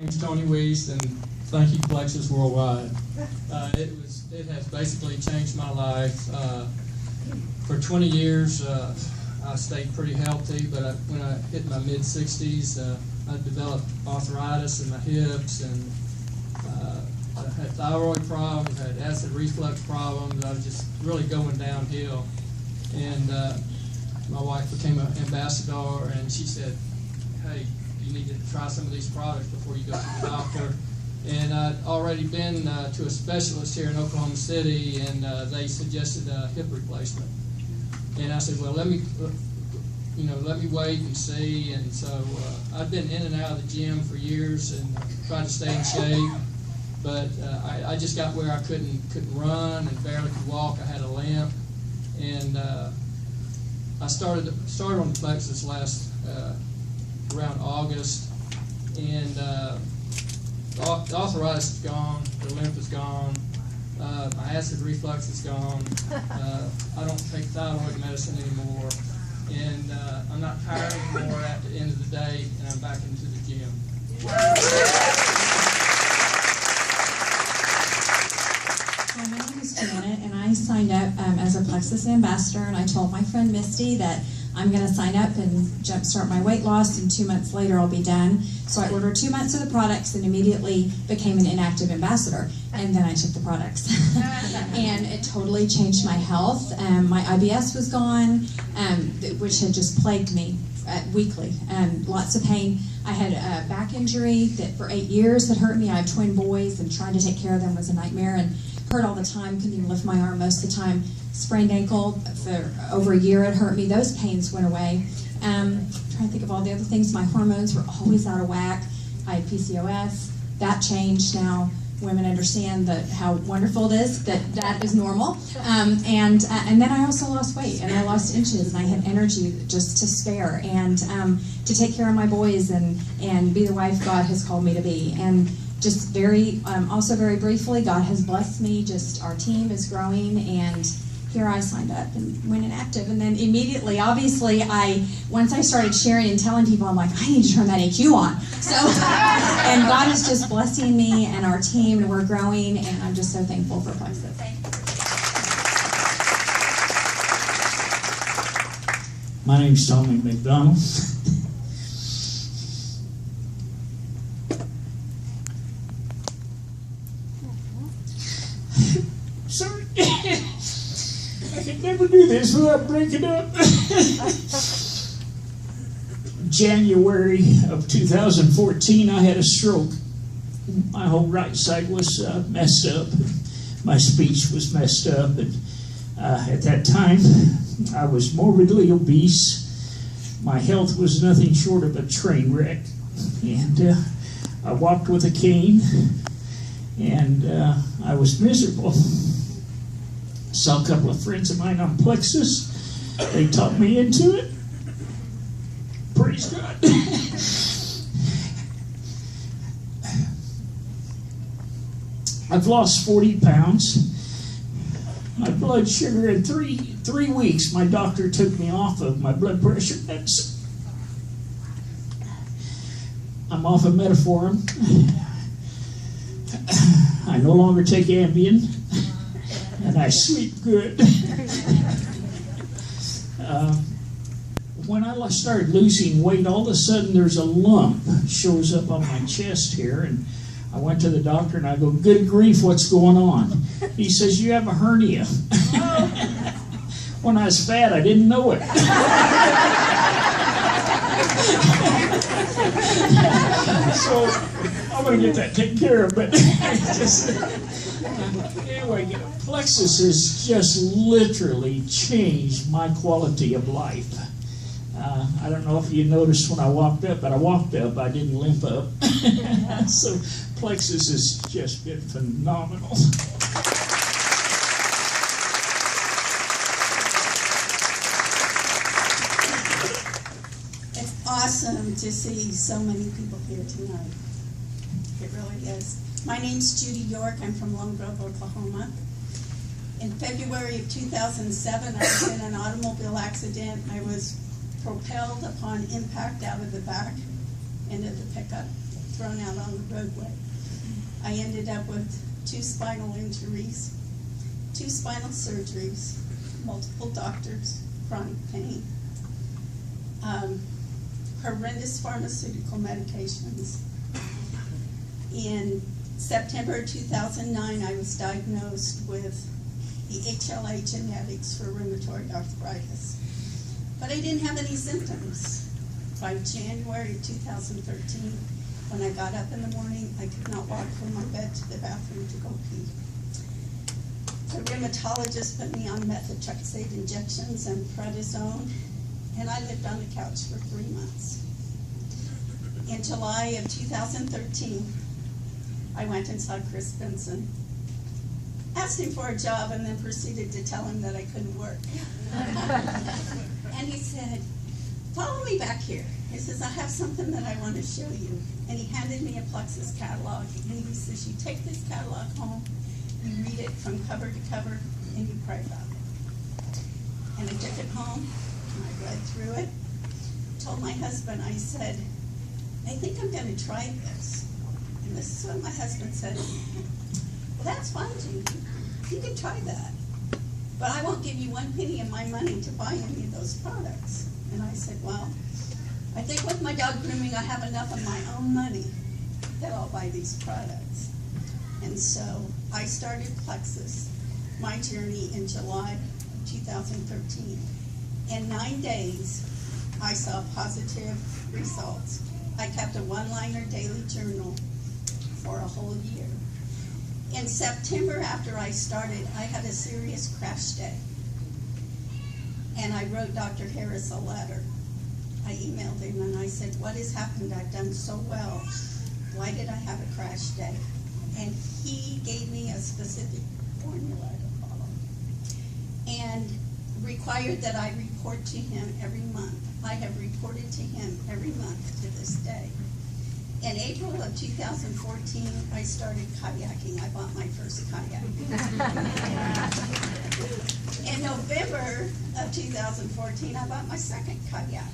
name's Tony Wiest, and thank you, Plexus Worldwide. It has basically changed my life. For 20 years, I stayed pretty healthy, but when I hit my mid-60s, I developed arthritis in my hips, and I had thyroid problems, had acid reflux problems. I was just really going downhill. And my wife became an ambassador, and she said, hey, you need to try some of these products before you go to the doctor. And I'd already been to a specialist here in Oklahoma City, and they suggested a hip replacement. And I said, well, let me wait and see. And so I'd been in and out of the gym for years and tried to stay in shape, but I just got where I couldn't run and barely could walk. I had a limp, and I started on Plexus around August, and the arthritis is gone, the limp is gone, my acid reflux is gone, I don't take thyroid medicine anymore, and I'm not tired anymore at the end of the day, and I'm back into the gym. Hi, my name is Janet, and I signed up as a Plexus ambassador, and I told my friend Misty that I'm going to sign up and jumpstart my weight loss, and 2 months later I'll be done. So I ordered 2 months of the products and immediately became an inactive ambassador. And then I took the products. And it totally changed my health. My IBS was gone, which had just plagued me weekly. Lots of pain. I had a back injury that for 8 years had hurt me. I have twin boys, and trying to take care of them was a nightmare, and hurt all the time. Couldn't even lift my arm most of the time. Sprained ankle for over a year. It hurt me. Those pains went away. Trying to think of all the other things. My hormones were always out of whack. I had PCOS. That changed now. Women understand how wonderful it is that is normal. And then I also lost weight, and I lost inches, and I had energy just to spare, and to take care of my boys and be the wife God has called me to be. And just also very briefly, God has blessed me. Just our team is growing, and here I signed up and went inactive. And then immediately, obviously, once I started sharing and telling people, I'm like, I need to turn that EQ on. So, and God is just blessing me and our team, and we're growing, and I'm just so thankful for Plexus. My name's Tommy McDonald. Sorry. I could never do this without breaking up. January of 2014, I had a stroke. My whole right side was messed up. My speech was messed up. And at that time, I was morbidly obese. My health was nothing short of a train wreck. And I walked with a cane, and I was miserable. Saw a couple of friends of mine on Plexus. They talked me into it. Praise God. I've lost 40 pounds. My blood sugar in three weeks, my doctor took me off of my blood pressure meds. I'm off of metformin. I no longer take Ambien. And I sleep good. When I started losing weight, all of a sudden there's a lump shows up on my chest here, and I went to the doctor and I go, good grief, what's going on? He says, you have a hernia. When I was fat, I didn't know it. So I'm going to get that taken care of, but anyway, Plexus has just literally changed my quality of life. I don't know if you noticed when I walked up, but I walked up, I didn't limp up. So Plexus has just been phenomenal. It's awesome to see so many people here tonight. It really is. My name's Judy York. I'm from Lone Grove, Oklahoma. In February of 2007, I was in an automobile accident. I was propelled upon impact out of the back into the pickup. thrown out on the roadway. I ended up with 2 spinal injuries, 2 spinal surgeries, multiple doctors, chronic pain, horrendous pharmaceutical medications. In September 2009, I was diagnosed with the HLA genetics for rheumatoid arthritis. But I didn't have any symptoms. By January 2013, when I got up in the morning, I could not walk from my bed to the bathroom to go pee. The rheumatologist put me on methotrexate injections and prednisone, and I lived on the couch for 3 months. In July of 2013, I went and saw Chris Benson, asked him for a job, and then proceeded to tell him that I couldn't work. And he said, "Follow me back here." He says, "I have something that I want to show you." And he handed me a Plexus catalog, and he says, "You take this catalog home, you read it from cover to cover, and you pray about it." And I took it home, and I read through it, told my husband, I said, "I think I'm going to try this." And this is what my husband said. "Well, that's fine, Judy. You can try that. But I won't give you 1 penny of my money to buy any of those products." And I said, "Well, I think with my dog grooming, I have enough of my own money that I'll buy these products." And so I started Plexus, my journey, in July 2013. In 9 days, I saw positive results. I kept a 1-liner daily journal for a whole year. In September, after I started, I had a serious crash day. And I wrote Dr. Harris a letter. I emailed him and I said, "What has happened? I've done so well. Why did I have a crash day?" And he gave me a specific formula to follow and required that I report to him every month. I have reported to him every month to this day. In April of 2014, I started kayaking. I bought my first kayak. In November of 2014, I bought my second kayak.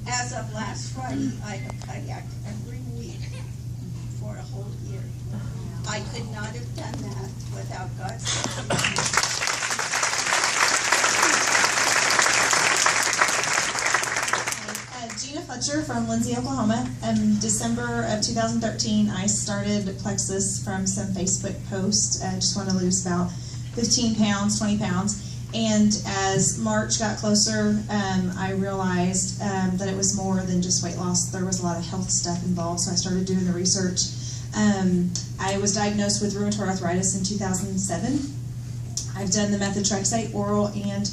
As of last Friday, I have kayaked every week for a whole year. I could not have done that without God's help. Gina Fletcher from Lindsay, Oklahoma. In December of 2013, I started Plexus from some Facebook posts. I just want to lose about 15 pounds, 20 pounds. And as March got closer, I realized that it was more than just weight loss. There was a lot of health stuff involved, so I started doing the research. I was diagnosed with rheumatoid arthritis in 2007. I've done the methotrexate oral and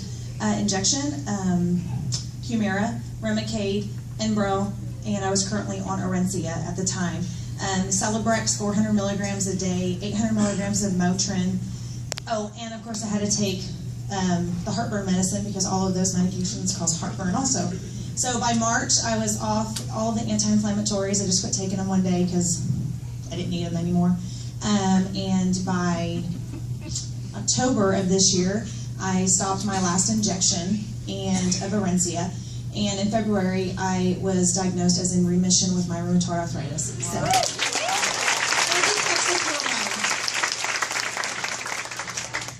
injection, Humira, Remicade, Enbrel, and I was currently on Orencia at the time. Celebrex, 400 milligrams a day, 800 milligrams of Motrin. Oh, and of course I had to take the heartburn medicine because all of those medications cause heartburn also. So by March, I was off all the anti-inflammatories. I just quit taking them one day because I didn't need them anymore. And by October of this year, I stopped my last injection of Orencia. And in February, I was diagnosed as in remission with my rheumatoid arthritis. So,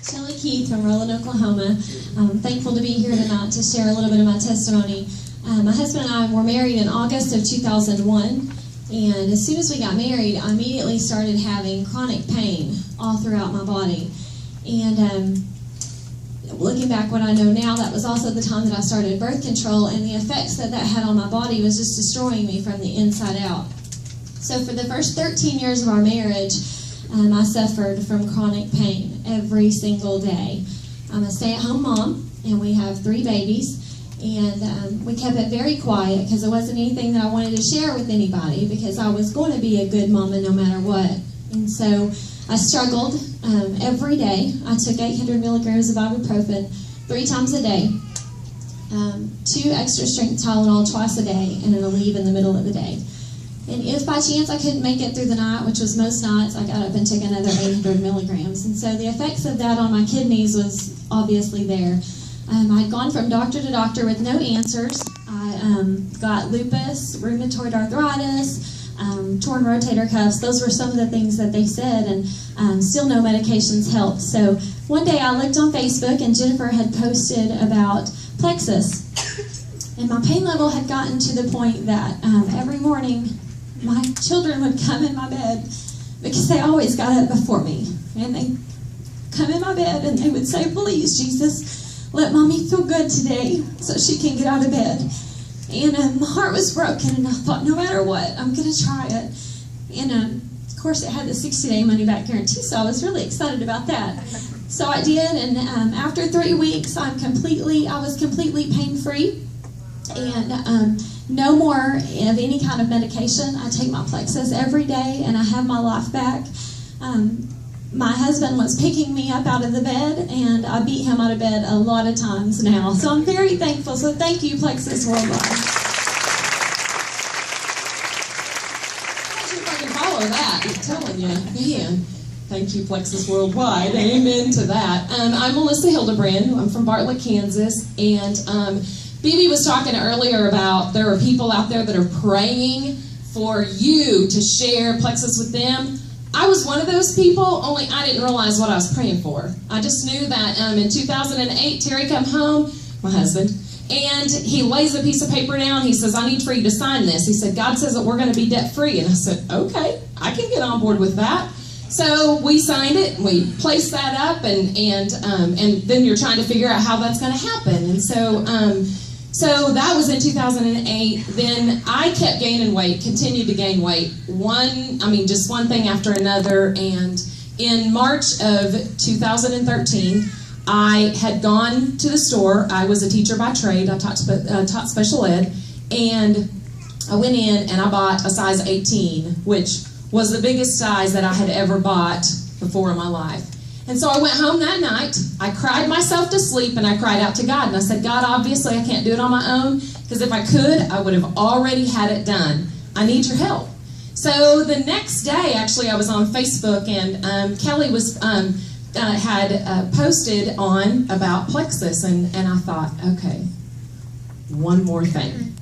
Shelly Keith from Roland, Oklahoma. I'm thankful to be here tonight to share a little bit of my testimony. My husband and I were married in August of 2001, and as soon as we got married, I immediately started having chronic pain all throughout my body. And looking back what I know now, that was also the time that I started birth control, and the effects that that had on my body was just destroying me from the inside out. So for the first 13 years of our marriage, I suffered from chronic pain every single day. I'm a stay-at-home mom, and we have 3 babies, and we kept it very quiet because it wasn't anything that I wanted to share with anybody because I was going to be a good mama no matter what. And so I struggled every day. I took 800 milligrams of ibuprofen 3 times a day, 2 extra strength Tylenol twice a day, and an Aleve in the middle of the day. And if by chance I couldn't make it through the night, which was most nights, I got up and took another 800 milligrams. And so the effects of that on my kidneys was obviously there. I'd gone from doctor to doctor with no answers. I got lupus, rheumatoid arthritis, torn rotator cuffs. Those were some of the things that they said, and still no medications helped. So one day I looked on Facebook, and Jennifer had posted about Plexus. And my pain level had gotten to the point that every morning my children would come in my bed, because they always got up before me. And they come in my bed and they would say, "Please, Jesus, let Mommy feel good today so she can get out of bed." And my heart was broken, and I thought, no matter what, I'm going to try it. And of course, it had the 60-day money-back guarantee, so I was really excited about that. So I did, and after 3 weeks, I was completely pain-free, and no more of any kind of medication. I take my Plexus every day, and I have my life back. My husband was picking me up out of the bed, and I beat him out of bed a lot of times now. So I'm very thankful. So thank you, Plexus Worldwide. I'm not sure if I can follow that. I'm telling you, man. Thank you, Plexus Worldwide. Amen to that. I'm Melissa Hildebrand. I'm from Bartlett, Kansas. And BB was talking earlier about there are people out there that are praying for you to share Plexus with them. I was one of those people, only I didn't realize what I was praying for. I just knew that in 2008, Terry come home, my husband, and he lays a piece of paper down. He says, "I need for you to sign this." He said, "God says that we're going to be debt-free." And I said, "Okay, I can get on board with that." So we signed it, and we placed that up, and then you're trying to figure out how that's going to happen. And so that was in 2008. Then I kept gaining weight, continued to gain weight. Just one thing after another. And in March of 2013, I had gone to the store. I was a teacher by trade. I taught special ed. And I went in and I bought a size 18, which was the biggest size that I had ever bought before in my life. And so I went home that night, I cried myself to sleep, and I cried out to God. And I said, "God, obviously I can't do it on my own, because if I could, I would have already had it done. I need your help." So the next day, actually, I was on Facebook, and Kelly had posted on about Plexus, and I thought, okay, one more thing.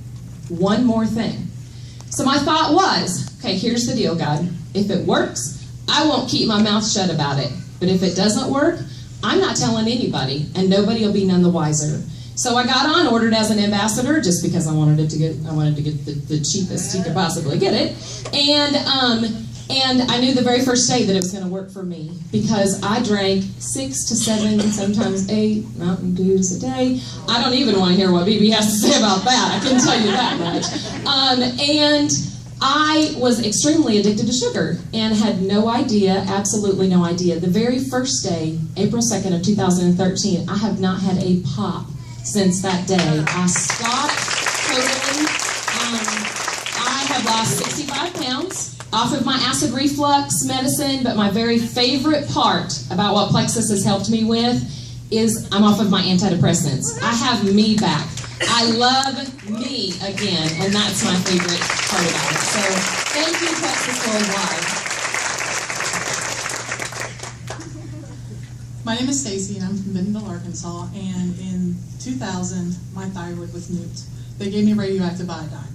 So my thought was, okay, here's the deal, God. If it works, I won't keep my mouth shut about it. But if it doesn't work, I'm not telling anybody, and nobody will be none the wiser. So I got on, ordered as an ambassador, just because I wanted to get the cheapest you could possibly get it. And I knew the very first day that it was going to work for me, because I drank 6 to 7, sometimes 8 Mountain Dews a day. I don't even want to hear what BB has to say about that. I can tell you that much. And I was extremely addicted to sugar and had no idea, absolutely no idea. The very first day, April 2nd of 2013, I have not had a pop since that day. I stopped totally. I have lost 65 pounds off of my acid reflux medicine, but my very favorite part about what Plexus has helped me with is I'm off of my antidepressants. I have me back. I love me again, and that's my favorite part about it. So thank you, Plexus Worldwide. My name is Stacy, and I'm from Bentonville, Arkansas, and in 2000, my thyroid was nuked. They gave me radioactive iodine.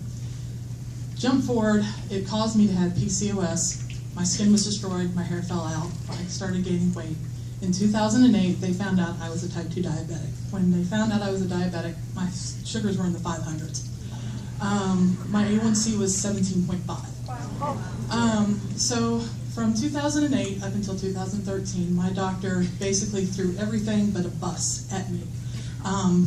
Jump forward, it caused me to have PCOS. My skin was destroyed, my hair fell out, I started gaining weight. In 2008, they found out I was a type 2 diabetic. When they found out I was a diabetic, my sugars were in the 500s. My A1C was 17.5. So from 2008 up until 2013, my doctor basically threw everything but a bus at me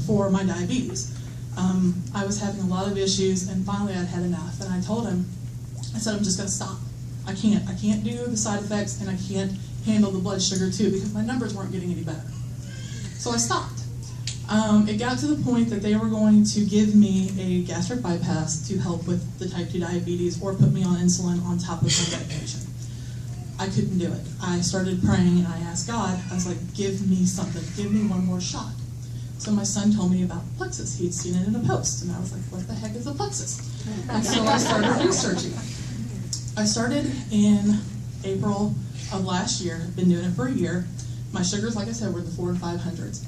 for my diabetes. I was having a lot of issues, and finally I'd had enough. And I told him, I said, I'm just going to stop. I can't do the side effects, and I can't handle the blood sugar too, because my numbers weren't getting any better. So I stopped. It got to the point that they were going to give me a gastric bypass to help with the type 2 diabetes, or put me on insulin on top of my medication. I couldn't do it. I started praying, and I asked God, I was like, give me something, give me one more shot. So my son told me about Plexus. He'd seen it in a post, and I was like, what the heck is a Plexus? And so I started researching. I started in April of last year, been doing it for a year. My sugars, like I said, were in the 400s and 500s.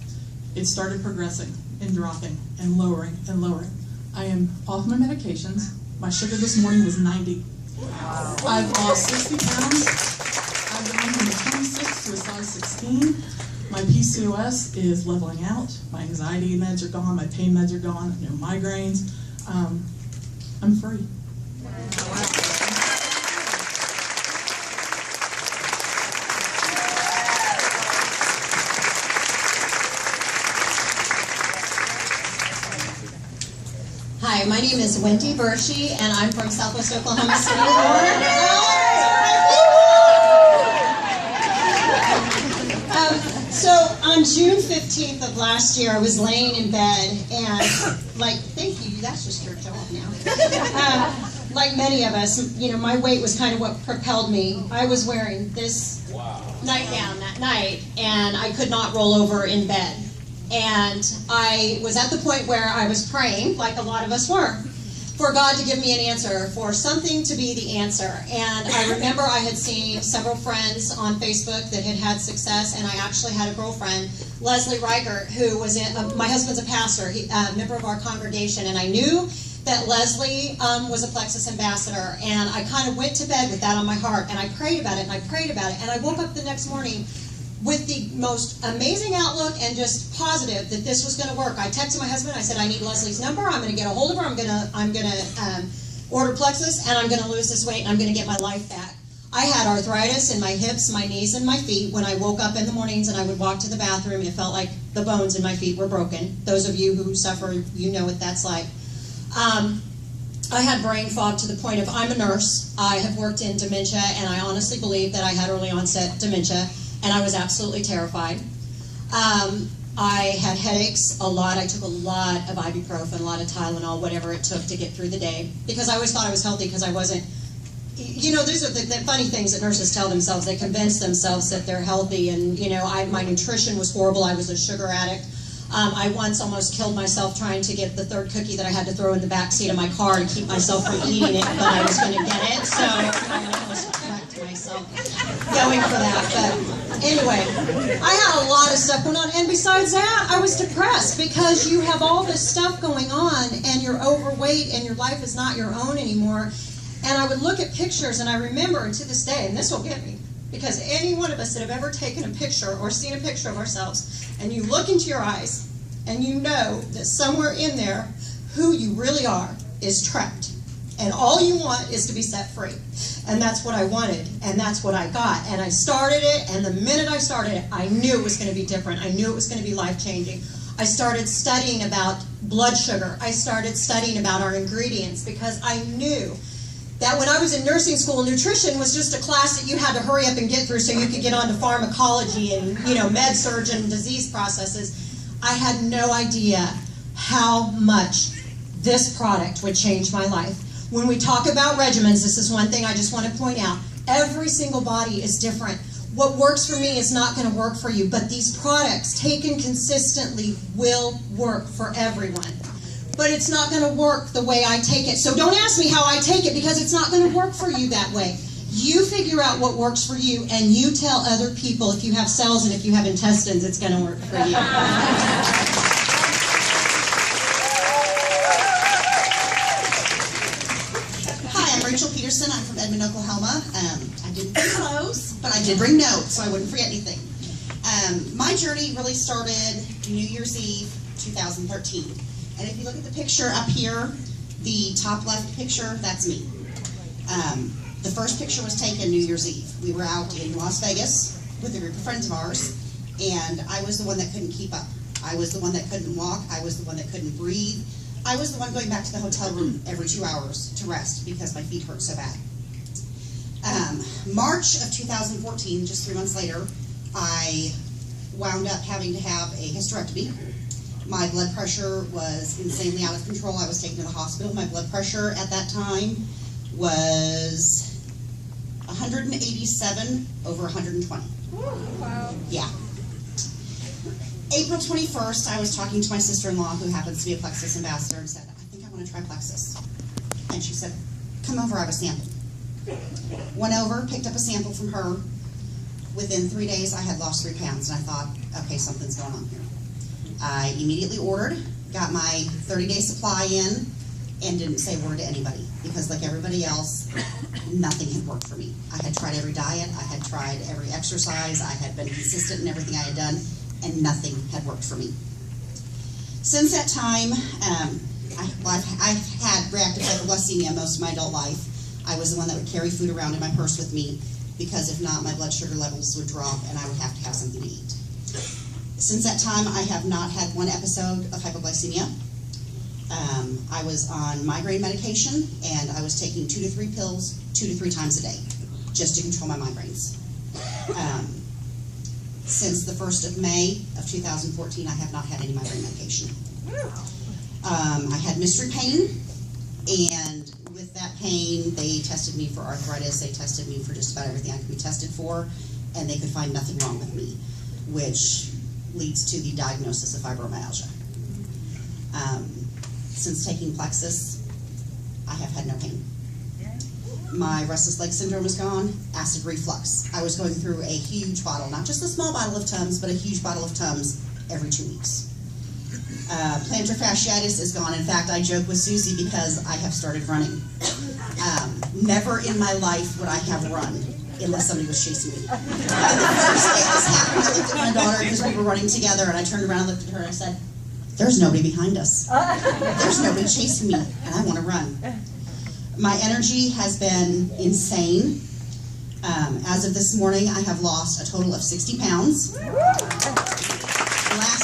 It started progressing and dropping and lowering and lowering. I am off my medications. My sugar this morning was 90. I've lost 60 pounds. I've gone from a 26 to a size 16. My PCOS is leveling out. My anxiety meds are gone. My pain meds are gone. No migraines. I'm free. Hi, my name is Wendy Bershey, and I'm from Southwest Oklahoma City. So on June 15th of last year, I was laying in bed, and thank you, that's just your job now. Like many of us, my weight was kind of what propelled me. I was wearing this nightgown that night, and I could not roll over in bed. And I was at the point where I was praying, like a lot of us were, for God to give me an answer, for something to be the answer. And I remember I had seen several friends on Facebook that had had success, and I actually had a girlfriend, Leslie Reichert, who was my husband's a pastor, a member of our congregation, and I knew that Leslie was a Plexus ambassador, and I kind of went to bed with that on my heart, and I prayed about it, and I prayed about it, and I woke up the next morning with the most amazing outlook and just positive that this was going to work. I texted my husband. I said, I need Leslie's number. I'm going to get a hold of her. I'm going to order Plexus, and I'm going to lose this weight, and I'm going to get my life back. I had arthritis in my hips, my knees, and my feet. When I woke up in the mornings and I would walk to the bathroom, it felt like the bones in my feet were broken. Those of you who suffer, you know what that's like. I had brain fog to the point of, I'm a nurse. I have worked in dementia, and I honestly believe that I had early onset dementia. And I was absolutely terrified. I had headaches a lot. I took a lot of ibuprofen, a lot of Tylenol, whatever it took to get through the day. Because I always thought I was healthy because I wasn't. These are the funny things that nurses tell themselves. They convince themselves that they're healthy. And, my nutrition was horrible. I was a sugar addict. I once almost killed myself trying to get the third cookie that I had to throw in the back seat of my car to keep myself from eating it, but I was going to get it. So I almost cracked myself going for that. But anyway, I had a lot of stuff going on. And besides that, I was depressed because you have all this stuff going on and you're overweight and your life is not your own anymore. And I would look at pictures and I remember, and to this day, and this will get me, because any one of us that have ever taken a picture or seen a picture of ourselves, and you look into your eyes, and you know that somewhere in there, who you really are is trapped. And all you want is to be set free. And that's what I wanted, and that's what I got. And I started it, and the minute I started it, I knew it was going to be different. I knew it was going to be life-changing. I started studying about blood sugar. I started studying about our ingredients, because I knew that when I was in nursing school, nutrition was just a class that you had to hurry up and get through so you could get on to pharmacology and, med surg and disease processes. I had no idea how much this product would change my life. When we talk about regimens, this is one thing I just want to point out. Every single body is different. What works for me is not going to work for you, but these products taken consistently will work for everyone. But it's not going to work the way I take it. So don't ask me how I take it, because it's not going to work for you that way. You figure out what works for you, and you tell other people. If you have cells and if you have intestines, it's going to work for you. Hi, I'm Rachel Peterson. I'm from Edmond, Oklahoma. I didn't bring clothes, but I did bring notes, so I wouldn't forget anything. My journey really started New Year's Eve, 2013. And if you look at the picture up here, the top left picture, that's me. The first picture was taken New Year's Eve. We were out in Las Vegas with a group of friends of ours, and I was the one that couldn't keep up. I was the one that couldn't walk. I was the one that couldn't breathe. I was the one going back to the hotel room every 2 hours to rest because my feet hurt so bad. March of 2014, just 3 months later, I wound up having to have a hysterectomy. My blood pressure was insanely out of control. I was taken to the hospital. My blood pressure at that time was 187 over 120. Wow. Yeah. April 21st, I was talking to my sister-in-law, who happens to be a Plexus ambassador, and said, I think I want to try Plexus. And she said, come over, I have a sample. Went over, picked up a sample from her. Within 3 days, I had lost 3 pounds, and I thought, okay, something's going on here. I immediately ordered, got my 30-day supply in, and didn't say a word to anybody, because like everybody else, nothing had worked for me. I had tried every diet, I had tried every exercise, I had been consistent in everything I had done, and nothing had worked for me. Since that time, I've had reactive hypoglycemia most of my adult life. I was the one that would carry food around in my purse with me, because if not, my blood sugar levels would drop and I would have to have something to eat. Since that time, I have not had one episode of hypoglycemia. I was on migraine medication, and I was taking 2 to 3 pills 2 to 3 times a day, just to control my migraines. Since the 1st of May of 2014, I have not had any migraine medication. I had mystery pain, and with that pain, they tested me for arthritis, they tested me for just about everything I could be tested for, and they could find nothing wrong with me, which leads to the diagnosis of fibromyalgia. Since taking Plexus, I have had no pain. My restless leg syndrome is gone, acid reflux. I was going through a huge bottle, not just a small bottle of Tums, but a huge bottle of Tums every 2 weeks. Plantar fasciitis is gone. In fact, I joke with Susie because I have started running. Never in my life would I have run unless somebody was chasing me. The first day this happened, I looked at my daughter because we were running together, and I turned around and looked at her and I said, "There's nobody behind us. There's nobody chasing me, and I want to run." My energy has been insane. As of this morning, I have lost a total of 60 pounds. Last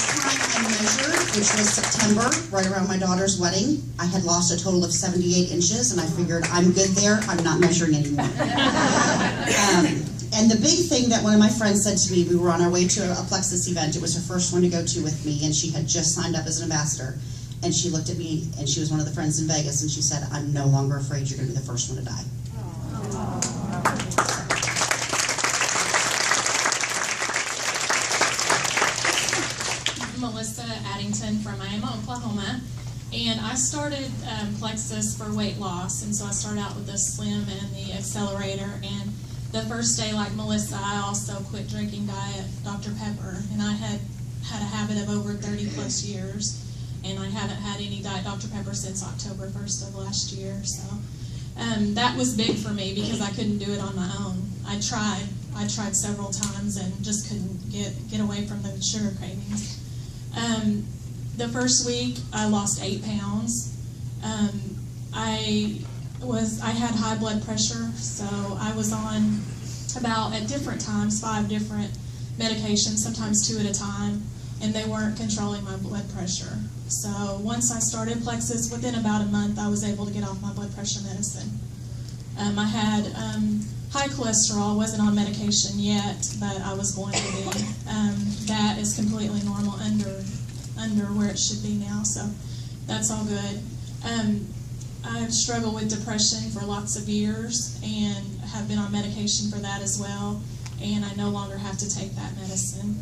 time I measured, which was September, right around my daughter's wedding, I had lost a total of 78 inches, and I figured, I'm good there, I'm not measuring anymore. And the big thing that one of my friends said to me, we were on our way to a Plexus event, it was her first one to go to with me, and she had just signed up as an ambassador. And she looked at me, and she was one of the friends in Vegas, and she said, "I'm no longer afraid you're going to be the first one to die." Melissa Addington from Miami, Oklahoma, and I started Plexus for weight loss, and so I started out with the Slim and the Accelerator, and the first day, like Melissa, I also quit drinking Diet Dr. Pepper, and I had a habit of over 30 plus years, and I haven't had any Diet Dr. Pepper since October 1st of last year, so that was big for me because I couldn't do it on my own. I tried several times and just couldn't get away from the sugar cravings. The first week, I lost 8 pounds. I had high blood pressure, so I was on at different times, 5 different medications, sometimes 2 at a time, and they weren't controlling my blood pressure. So once I started Plexus, within about a month, I was able to get off my blood pressure medicine. I had high cholesterol, wasn't on medication yet, but I was going to be. That is completely normal under where it should be now, so that's all good. I've struggled with depression for lots of years and have been on medication for that as well, and I no longer have to take that medicine.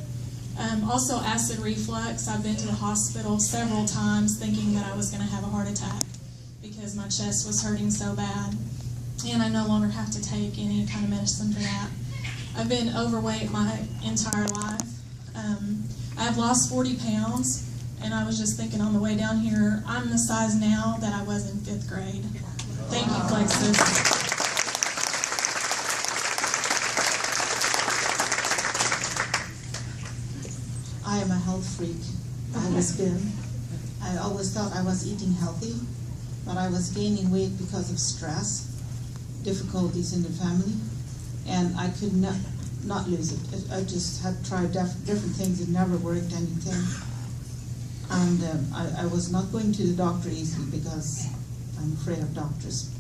Also acid reflux. I've been to the hospital several times thinking that I was going to have a heart attack because my chest was hurting so bad, and I no longer have to take any kind of medicine for that. I've been overweight my entire life. I've lost 40 pounds, and I was just thinking on the way down here, I'm the size now that I was in 5th grade. Thank you, Plexus. I am a health freak. Always been. I always thought I was eating healthy, but I was gaining weight because of stress, difficulties in the family, and I could not lose it. I just had tried different things. It never worked anything. And I was not going to the doctor easily because I'm afraid of doctors.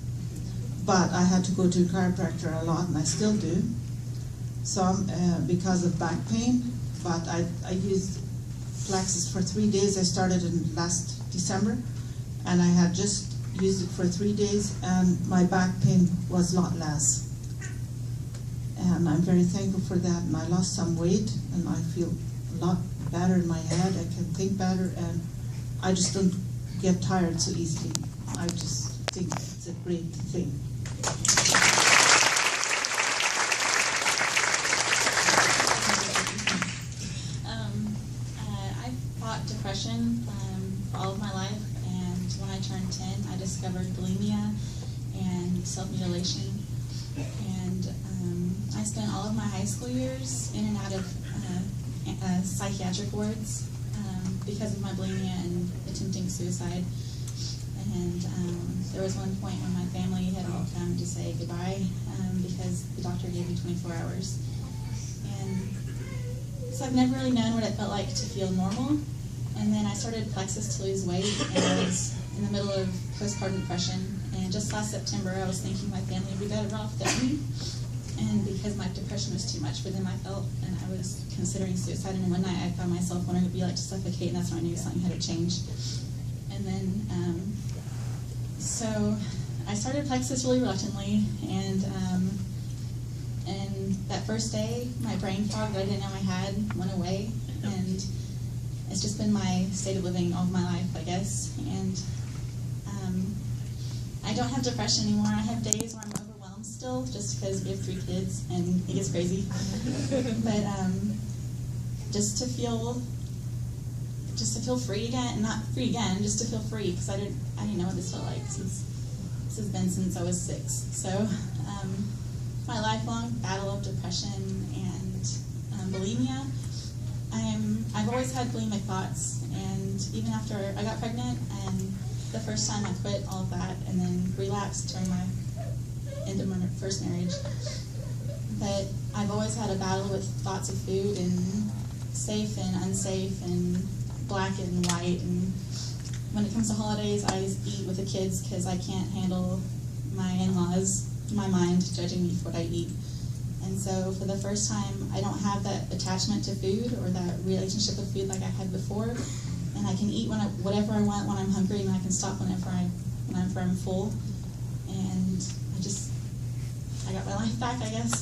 But I had to go to a chiropractor a lot, and I still do. Some because of back pain. But I used Plexus for 3 days. I started in last December, and I had just used it for 3 days, and my back pain was a lot less. And I'm very thankful for that, and I lost some weight, and I feel a lot better in my head. I can think better, and I just don't get tired so easily. I just think it's a great thing. I fought depression for all of my life, and when I turned 10, I discovered bulimia and self-mutilation. all of my high school years in and out of psychiatric wards because of my bulimia and attempting suicide. And there was one point when my family had all come to say goodbye because the doctor gave me 24 hours. And so I've never really known what it felt like to feel normal. And then I started Plexus to lose weight, and I was in the middle of postpartum depression. And just last September, I was thinking my family would be better off than me, and because my depression was too much for them, I felt, and I was considering suicide. And one night, I found myself wondering what it would be like to suffocate, and that's when I knew something had to change. And then, so I started Plexus really reluctantly, and that first day, my brain fog that I didn't know I had went away, and it's just been my state of living all of my life, I guess. And I don't have depression anymore. I have days where I'm overwhelmed still, just because we have 3 kids and it gets crazy. But just to feel free again, not free again, just to feel free, because I didn't know what this felt like since this has been since I was 6. So my lifelong battle of depression and bulimia. I've always had bulimic thoughts, and even after I got pregnant, and the first time I quit all of that, and then relapsed during my end of my first marriage. But I've always had a battle with thoughts of food and safe and unsafe and black and white. And when it comes to holidays, I eat with the kids because I can't handle my in-laws, my mind judging me for what I eat. And so for the first time, I don't have that attachment to food or that relationship with food like I had before. And I can eat whatever I want when I'm hungry, and I can stop whenever I'm full. And I got my life back, I guess.